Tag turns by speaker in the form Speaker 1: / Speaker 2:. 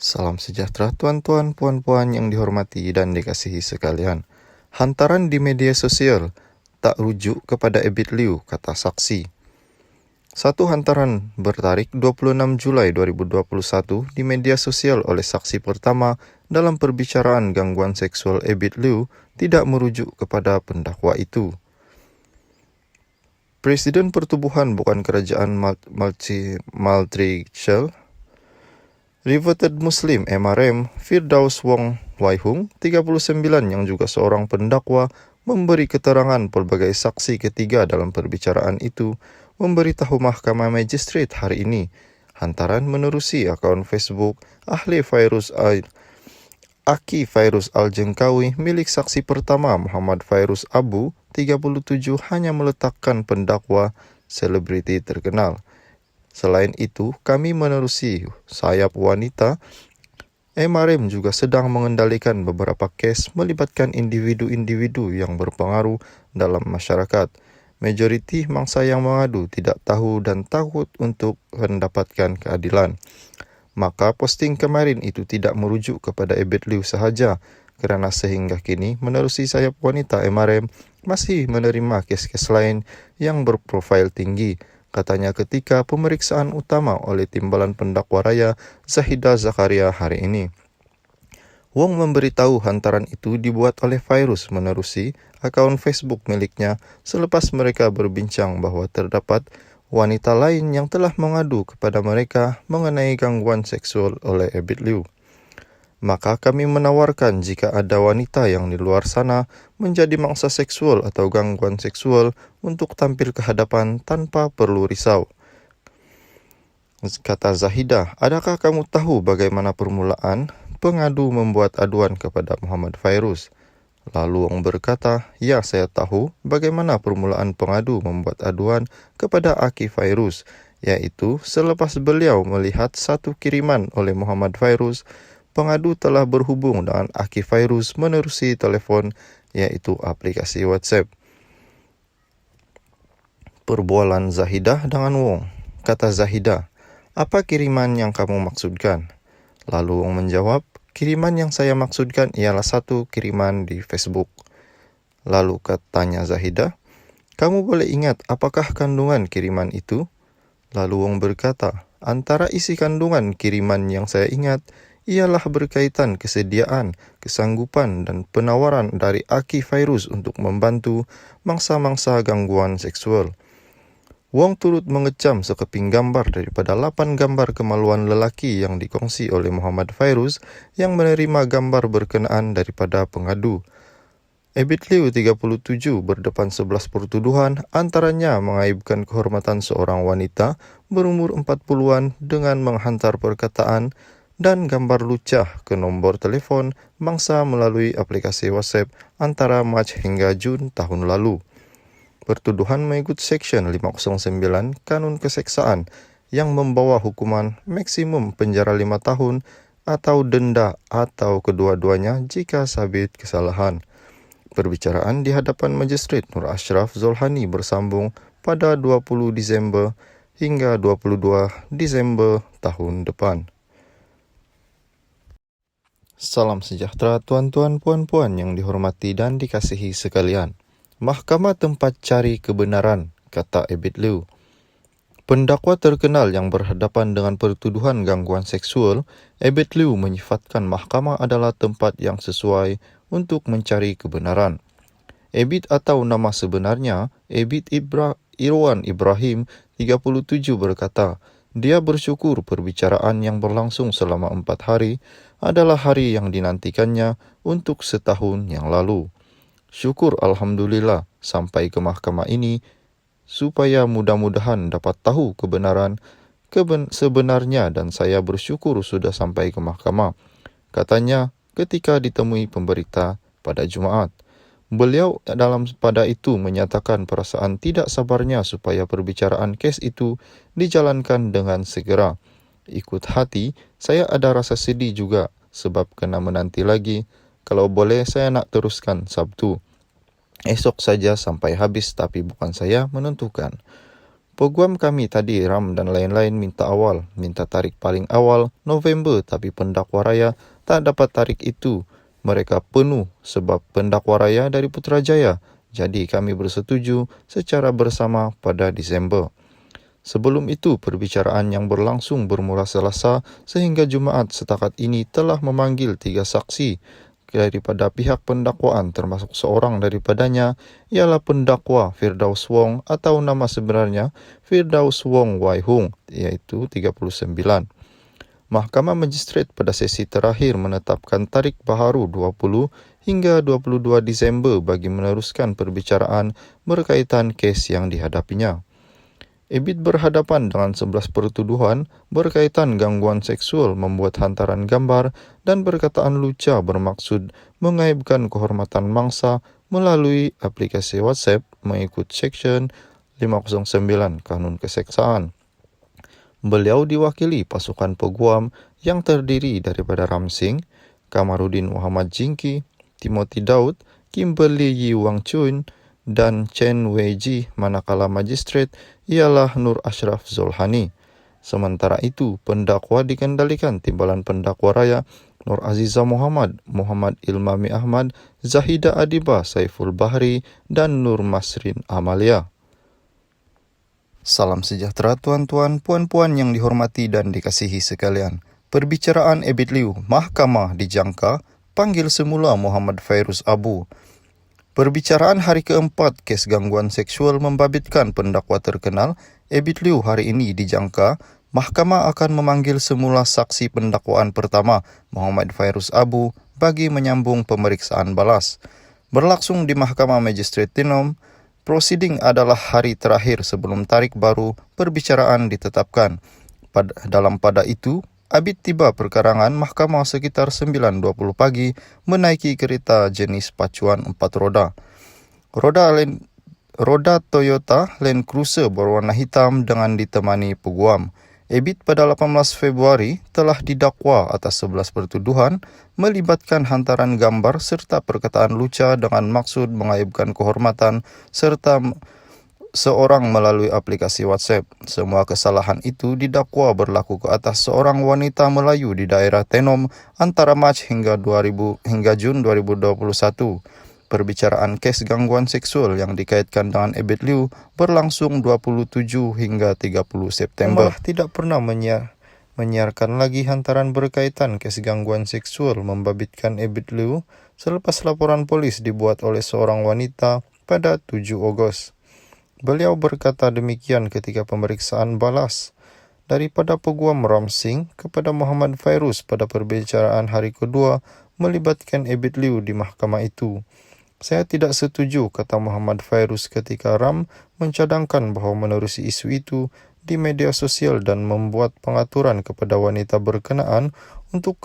Speaker 1: Salam sejahtera tuan-tuan, puan-puan yang dihormati dan dikasihi sekalian. Hantaran di media sosial tak rujuk kepada Ebit Liu, kata saksi. Satu hantaran bertarik 26 Julai 2021 di media sosial oleh saksi pertama dalam perbicaraan gangguan seksual Ebit Liu tidak merujuk kepada pendakwa itu. Presiden Pertubuhan Bukan Kerajaan Multiracial Reverted Muslim MRM Firdaus Wong Wai Hung, 39 yang juga seorang pendakwa, memberi keterangan pelbagai saksi ketiga dalam perbicaraan itu, memberitahu Mahkamah Magistrate hari ini. Hantaran menerusi akaun Facebook Aki Fairuz Al-Jengkawi milik saksi pertama Muhammad Fairuz Abu, 37, hanya meletakkan pendakwa selebriti terkenal. Selain itu, kami menerusi sayap wanita. MRM juga sedang mengendalikan beberapa kes melibatkan individu-individu yang berpengaruh dalam masyarakat. Majoriti mangsa yang mengadu tidak tahu dan takut untuk mendapatkan keadilan. Maka posting kemarin itu tidak merujuk kepada Ebit Liu sahaja, kerana sehingga kini menerusi sayap wanita MRM masih menerima kes-kes lain yang berprofil tinggi, katanya ketika pemeriksaan utama oleh Timbalan Pendakwa Raya Zahida Zakaria hari ini. Wong memberitahu hantaran itu dibuat oleh Fairuz menerusi akaun Facebook miliknya selepas mereka berbincang bahawa terdapat wanita lain yang telah mengadu kepada mereka mengenai gangguan seksual oleh Ebit Liu. Maka kami menawarkan jika ada wanita yang di luar sana menjadi mangsa seksual atau gangguan seksual untuk tampil ke hadapan tanpa perlu risau. Kata Zahida, adakah kamu tahu bagaimana permulaan pengadu membuat aduan kepada Muhammad Fairuz? Lalu Wong berkata, ya, saya tahu bagaimana permulaan pengadu membuat aduan kepada Aki Fairuz, iaitu selepas beliau melihat satu kiriman oleh Muhammad Fairuz. Pengadu telah berhubung dengan Aki Fairuz menerusi telefon, iaitu aplikasi WhatsApp. Perbualan Zahidah dengan Wong. Kata Zahidah, apa kiriman yang kamu maksudkan? Lalu Wong menjawab, kiriman yang saya maksudkan ialah satu kiriman di Facebook. Lalu katanya Zahidah, kamu boleh ingat apakah kandungan kiriman itu? Lalu Wong berkata, antara isi kandungan kiriman yang saya ingat ialah berkaitan kesediaan, kesanggupan dan penawaran dari Aki Fairuz untuk membantu mangsa-mangsa gangguan seksual. Wong turut mengecam sekeping gambar daripada 8 gambar kemaluan lelaki yang dikongsi oleh Muhammad Fairuz yang menerima gambar berkenaan daripada pengadu. Ebit Liu 37 berdepan 11 pertuduhan, antaranya mengaibkan kehormatan seorang wanita berumur 40-an dengan menghantar perkataan dan gambar lucah ke nombor telefon mangsa melalui aplikasi WhatsApp antara Mac hingga Jun tahun lalu. Pertuduhan mengikut Seksyen 509 Kanun Keseksaan yang membawa hukuman maksimum penjara 5 tahun atau denda atau kedua-duanya jika sabit kesalahan. Perbicaraan di hadapan Magistrate Nur Ashraf Zolhani bersambung pada 20 Disember hingga 22 Disember tahun depan. Salam sejahtera tuan-tuan, puan-puan yang dihormati dan dikasihi sekalian. Mahkamah tempat cari kebenaran, kata Ebit Liu. Pendakwa terkenal yang berhadapan dengan pertuduhan gangguan seksual, Ebit Liu menyifatkan mahkamah adalah tempat yang sesuai untuk mencari kebenaran. Ebit atau nama sebenarnya, Ebit Irwan Ibrahim, 37 berkata, dia bersyukur perbicaraan yang berlangsung selama 4 hari adalah hari yang dinantikannya untuk setahun yang lalu. Syukur Alhamdulillah sampai ke mahkamah ini supaya mudah-mudahan dapat tahu kebenaran sebenarnya dan saya bersyukur sudah sampai ke mahkamah, katanya ketika ditemui pemberita pada Jumaat. Beliau pada itu menyatakan perasaan tidak sabarnya supaya perbicaraan kes itu dijalankan dengan segera. Ikut hati, saya ada rasa sedih juga sebab kena menanti lagi. Kalau boleh saya nak teruskan Sabtu. Esok saja sampai habis tapi bukan saya menentukan. Peguam kami tadi, Ram dan lain-lain minta tarik paling awal November, tapi pendakwa raya tak dapat tarik itu. Mereka penuh sebab pendakwa raya dari Putrajaya. Jadi kami bersetuju secara bersama pada Disember. Sebelum itu, perbicaraan yang berlangsung bermula Selasa sehingga Jumaat setakat ini telah memanggil 3 saksi daripada pihak pendakwaan, termasuk seorang daripadanya ialah pendakwa Firdaus Wong atau nama sebenarnya Firdaus Wong Wai Hung, iaitu 39. Mahkamah Magistrate pada sesi terakhir menetapkan tarikh baharu 20 hingga 22 Disember bagi meneruskan perbicaraan berkaitan kes yang dihadapinya. Ebit berhadapan dengan 11 pertuduhan berkaitan gangguan seksual, membuat hantaran gambar dan perkataan lucah bermaksud mengaibkan kehormatan mangsa melalui aplikasi WhatsApp mengikut Seksyen 509 Kanun Keseksaan. Beliau diwakili pasukan peguam yang terdiri daripada Ramsing, Kamarudin Muhammad Jingki, Timothy Daud, Kimberly Yi Wang Chun, dan Chen Weiji, manakala magistrat ialah Nur Ashraf Zolhani. Sementara itu, pendakwa dikendalikan timbalan pendakwa raya Nur Aziza Muhammad, Muhammad Ilmami Ahmad, Zahida Adiba, Saiful Bahri, dan Nur Masrin Amalia. Salam sejahtera tuan-tuan, puan-puan yang dihormati dan dikasihi sekalian. Perbicaraan Ebit Liu, Mahkamah dijangka, panggil semula Muhammad Fairuz Abu. Perbicaraan hari keempat kes gangguan seksual membabitkan pendakwa terkenal Ebit Liu hari ini dijangka mahkamah akan memanggil semula saksi pendakwaan pertama Muhammad Fairuz Abu bagi menyambung pemeriksaan balas. Berlangsung di Mahkamah Magistrate Tenom, prosiding adalah hari terakhir sebelum tarikh baru perbicaraan ditetapkan. Pada itu, Abid tiba perkarangan mahkamah sekitar 9.20 pagi menaiki kereta jenis pacuan 4 roda. Roda Toyota Land Cruiser berwarna hitam dengan ditemani peguam. Abid pada 18 Februari telah didakwa atas 11 pertuduhan melibatkan hantaran gambar serta perkataan lucah dengan maksud mengaibkan kehormatan serta seorang melalui aplikasi WhatsApp. Semua kesalahan itu didakwa berlaku ke atas seorang wanita Melayu di daerah Tenom antara Mac hingga Jun 2021. Perbicaraan kes gangguan seksual yang dikaitkan dengan Ebit Liu berlangsung 27 hingga 30 September. Tidak pernah menyiarkan lagi hantaran berkaitan kes gangguan seksual membabitkan Ebit Liu selepas laporan polis dibuat oleh seorang wanita pada 7 Ogos. Beliau berkata demikian ketika pemeriksaan balas daripada peguam Ramsing kepada Muhammad Fairuz pada perbicaraan hari kedua melibatkan Ebit Liu di mahkamah itu. Saya tidak setuju, kata Muhammad Fairuz ketika Ram mencadangkan bahawa menerusi isu itu di media sosial dan membuat pengaturan kepada wanita berkenaan untuk